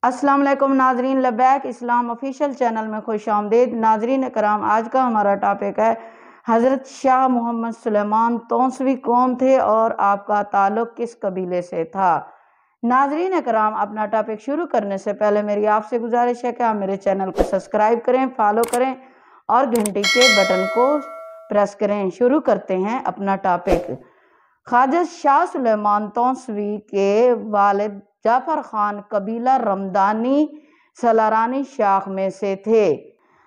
السلام علیکم ناظرین، لبیک اسلام آفیشیل چینل میں خوش آمدید۔ ناظرین کرام، آج کا ہمارا ٹاپک ہے حضرت شاہ محمد سلیمان تونسوی کون تھے اور آپ کا تعلق کس قبیلے سے تھا۔ ناظرین کرام، اپنا ٹاپک شروع کرنے سے پہلے میری آپ سے گزارش ہے کہ آپ میرے چینل کو سبسکرائب کریں، فالو کریں اور گھنٹی کے بٹن کو پریس کریں۔ شروع کرتے ہیں اپنا ٹاپک۔ خواجہ شاہ سلیمان تونسوی کے والد جعفر خان قبیلہ رمدانی سالارانی شاخ میں سے تھے۔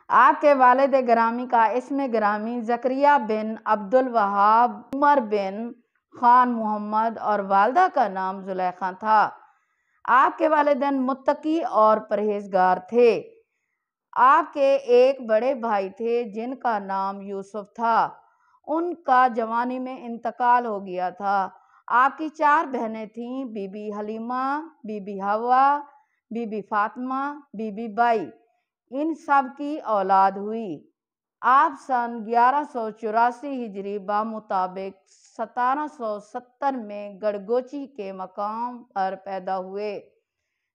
آپ کے والد گرامی کا اسم گرامی زکریا بن عبدالوہاب عمر بن خان محمد اور والدہ کا نام زلیخا تھا۔ آپ کے والدین متقی اور پرہیزگار تھے۔ آپ کے ایک بڑے بھائی تھے جن کا نام یوسف تھا۔ ان کا جوانی میں انتقال ہو گیا تھا۔ آپ کی 4 بہنیں تھیں، بی بی حلیمہ، بی بی حوا، بی بی فاطمہ، بی بی بائی۔ ان سب کی اولاد ہوئی۔ آپ سن 1184 ہجری بمطابق 1770 میں گڑگوچی کے مقام پر پیدا ہوئے۔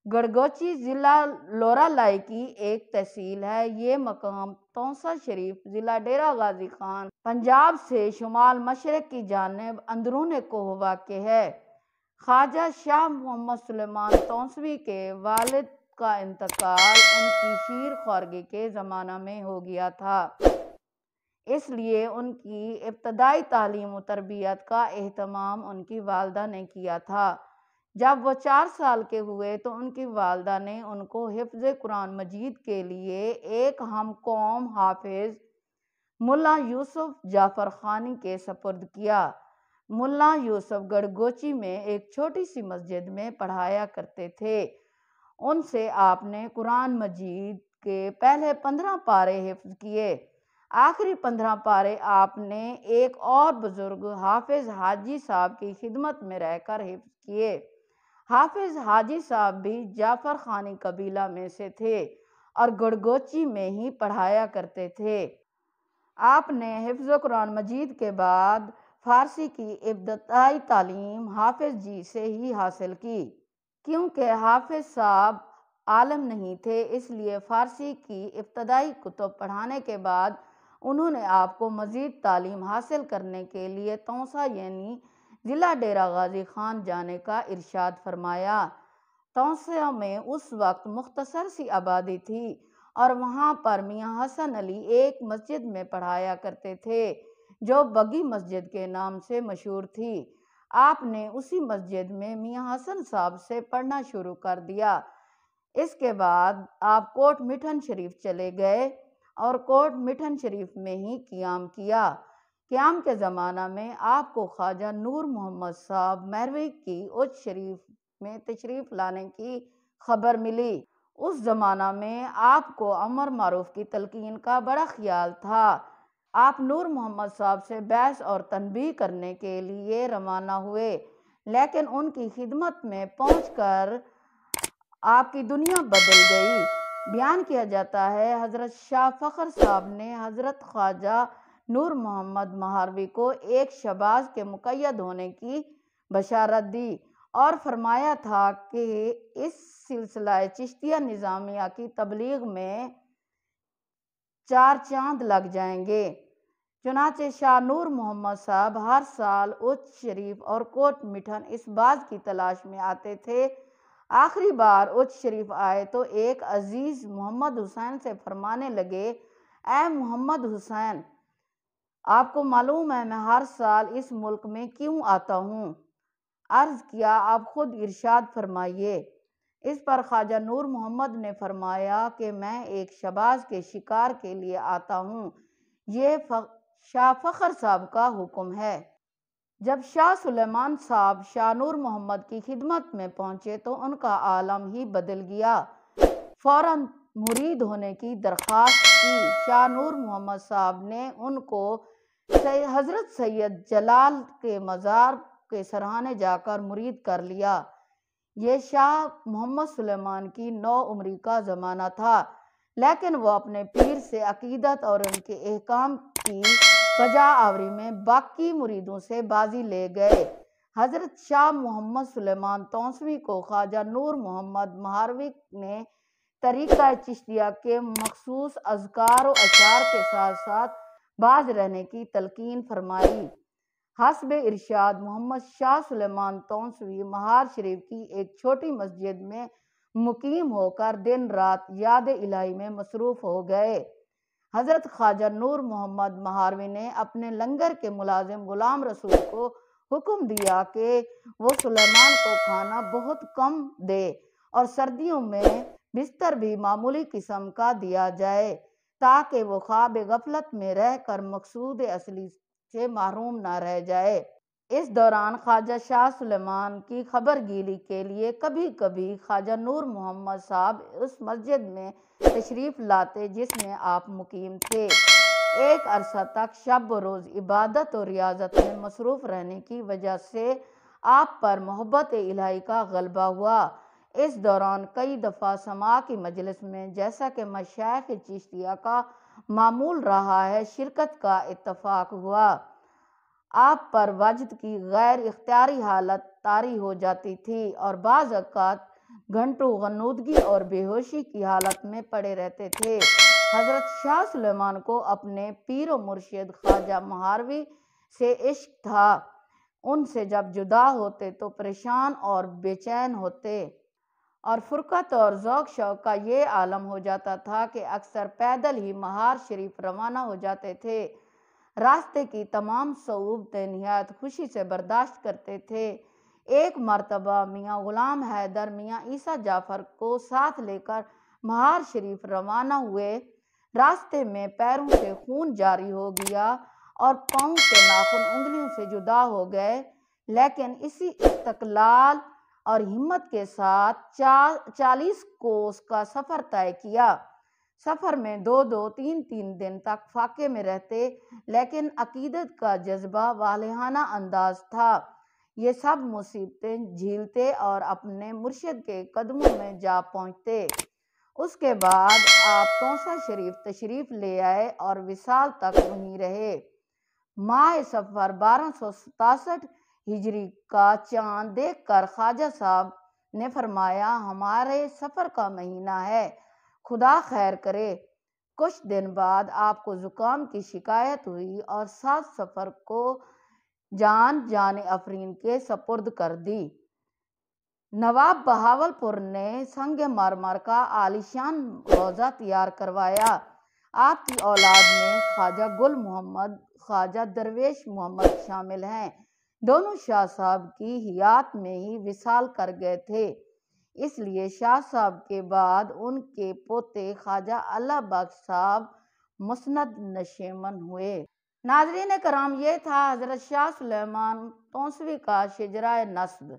گڑگوچی ضلع لورالائی کی ایک تحصیل ہے۔ یہ مقام تونسہ شریف، ضلع ڈیرہ غازی خان، پنجاب سے شمال مشرق کی جانب اندرون کوہ واقع ہے۔ خواجہ شاہ محمد سلیمان تونسوی کے والد کا انتقال ان کی شیر خورگی کے زمانہ میں ہو گیا تھا، اس لیے ان کی ابتدائی تعلیم و تربیت کا اہتمام ان کی والدہ نے کیا تھا۔ جب وہ 4 سال کے ہوئے تو ان کی والدہ نے ان کو حفظ قرآن مجید کے لیے ایک ہم قوم حافظ ملا یوسف جعفر خانی کے سپرد کیا۔ ملا یوسف گڑگوچی میں ایک چھوٹی سی مسجد میں پڑھایا کرتے تھے۔ ان سے آپ نے قرآن مجید کے پہلے 15 پارے حفظ کیے۔ آخری 15 پارے آپ نے ایک اور بزرگ حافظ حاجی صاحب کی خدمت میں رہ کر حفظ کیے۔ حافظ حاجی صاحب بھی جعفر خانی قبیلہ میں سے تھے اور گڑگوچی میں ہی پڑھایا کرتے تھے۔ آپ نے حفظ قرآن مجید کے بعد فارسی کی ابتدائی تعلیم حافظ جی سے ہی حاصل کی۔ کیونکہ حافظ صاحب عالم نہیں تھے، اس لیے فارسی کی ابتدائی کتب پڑھانے کے بعد انہوں نے آپ کو مزید تعلیم حاصل کرنے کے لیے تونسہ یعنی ضلع ڈیرہ غازی خان جانے کا ارشاد فرمایا۔ تونسہ میں اس وقت مختصر سی آبادی تھی اور وہاں پر میاں حسن علی ایک مسجد میں پڑھایا کرتے تھے جو بگی مسجد کے نام سے مشہور تھی۔ آپ نے اسی مسجد میں میاں حسن صاحب سے پڑھنا شروع کر دیا۔ اس کے بعد آپ کوٹ مٹھن شریف چلے گئے اور کوٹ مٹھن شریف میں ہی قیام کیا۔ قیام کے زمانہ میں آپ کو خواجہ نور محمد صاحب مہروی کی اچ شریف میں تشریف لانے کی خبر ملی۔ اس زمانہ میں آپ کو امر معروف کی تلقین کا بڑا خیال تھا۔ آپ نور محمد صاحب سے بحث اور تنبیہ کرنے کے لیے روانہ ہوئے، لیکن ان کی خدمت میں پہنچ کر آپ کی دنیا بدل گئی۔ بیان کیا جاتا ہے حضرت شاہ فخر صاحب نے حضرت خواجہ نور محمد مہروی کو ایک شہباز کے مقید ہونے کی بشارت دی اور فرمایا تھا کہ اس سلسلہ چشتیہ نظامیہ کی تبلیغ میں 4 چاند لگ جائیں گے۔ چنانچہ شاہ نور محمد صاحب ہر سال اچ شریف اور کوٹ مٹھن اس باز کی تلاش میں آتے تھے۔ آخری بار اچ شریف آئے تو ایک عزیز محمد حسین سے فرمانے لگے، اے محمد حسین، آپ کو معلوم ہے میں ہر سال اس ملک میں کیوں آتا ہوں؟ عرض کیا، آپ خود ارشاد فرمائیے۔ اس پر خواجہ نور محمد نے فرمایا کہ میں ایک شہباز کے شکار کے لیے آتا ہوں، یہ شاہ فخر صاحب کا حکم ہے۔ جب شاہ سلیمان صاحب شاہ نور محمد کی خدمت میں پہنچے تو ان کا عالم ہی بدل گیا۔ فوراً مرید ہونے کی درخواست کی۔ شاہ نور محمد صاحب نے ان کو حضرت سید جلال کے مزار کے سرہانے جا کر مرید کر لیا۔ یہ شاہ محمد سلیمان کی 9 عمری کا زمانہ تھا، لیکن وہ اپنے پیر سے عقیدت اور ان کے احکام کی بجا آوری میں باقی مریدوں سے بازی لے گئے۔ حضرت شاہ محمد سلیمان تونسوی کو خواجہ نور محمد مہاروی نے طریقہ چشتیہ کے مخصوص اذکار و اشعار کے ساتھ ساتھ باز رہنے کی تلقین فرمائی۔ حسب ارشاد محمد شاہ سلیمان تونسوی مہار شریف کی ایک چھوٹی مسجد میں مقیم ہو کر دن رات یاد الہی میں مصروف ہو گئے۔ حضرت خواجہ نور محمد مہاروی نے اپنے لنگر کے ملازم غلام رسول کو حکم دیا کہ وہ سلیمان کو کھانا بہت کم دے اور سردیوں میں بستر بھی معمولی قسم کا دیا جائے تاکہ وہ خواب غفلت میں رہ کر مقصود اصلی سے محروم نہ رہ جائے۔ اس دوران خواجہ شاہ سلیمان کی خبر گیری کے لیے کبھی کبھی خواجہ نور محمد صاحب اس مسجد میں تشریف لاتے جس میں آپ مقیم تھے۔ ایک عرصہ تک شب و روز عبادت و ریاضت میں مصروف رہنے کی وجہ سے آپ پر محبت الہی کا غلبہ ہوا۔ اس دوران کئی دفعہ سماع کی مجلس میں جیسا کہ مشائخ چشتیہ کا معمول رہا ہے شرکت کا اتفاق ہوا۔ آپ پر وجد کی غیر اختیاری حالت طاری ہو جاتی تھی اور بعض اوقات گھنٹوں غنودگی اور بے ہوشی کی حالت میں پڑے رہتے تھے۔ حضرت شاہ سلیمان کو اپنے پیر و مرشد خواجہ مہاروی سے عشق تھا۔ ان سے جب جدا ہوتے تو پریشان اور بے چین ہوتے اور فرقت اور ذوق شوق کا یہ عالم ہو جاتا تھا کہ اکثر پیدل ہی مہار شریف روانہ ہو جاتے تھے۔ راستے کی تمام صعوبتیں نہایت خوشی سے برداشت کرتے تھے۔ ایک مرتبہ میاں غلام حیدر میاں عیسیٰ جعفر کو ساتھ لے کر مہار شریف روانہ ہوئے۔ راستے میں پیروں سے خون جاری ہو گیا اور پاؤں کے ناخن انگلیوں سے جدا ہو گئے، لیکن اسی استقلال اور ہمت کے ساتھ 40 کوس کا سفر طے کیا۔ سفر میں 2-3 دن تک فاقے میں رہتے، لیکن عقیدت کا جذبہ والہانہ انداز تھا۔ یہ سب مصیبتیں جھیلتے اور اپنے مرشد کے قدموں میں جا پہنچتے۔ اس کے بعد آپ تونسہ شریف تشریف لے آئے اور وصال تک وہیں رہے۔ ماہ صفر 1267 ہجری کا چاند دیکھ کر خواجہ صاحب نے فرمایا، ہمارے سفر کا مہینہ ہے، خدا خیر کرے۔ کچھ دن بعد آپ کو زکام کی شکایت ہوئی اور 7 صفر کو جان افرین کے سپرد کر دی۔ نواب بہاولپور نے سنگ مرمر کا عالیشان روضہ تیار کروایا۔ آپ کی اولاد میں خواجہ گل محمد، خواجہ درویش محمد شامل ہیں۔ دونوں شاہ صاحب کی حیات میں ہی وصال کر گئے تھے، اس لیے شاہ صاحب کے بعد ان کے پوتے خواجہ اللہ بخش صاحب مسند نشیمن ہوئے۔ ناظرین کرام، یہ تھا حضرت شاہ سلیمان تونسوی کا شجرہ نسب۔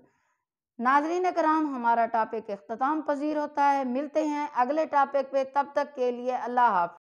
ناظرین کرام، ہمارا ٹاپک اختتام پذیر ہوتا ہے۔ ملتے ہیں اگلے ٹاپک پہ، تب تک کے لیے اللہ حافظ۔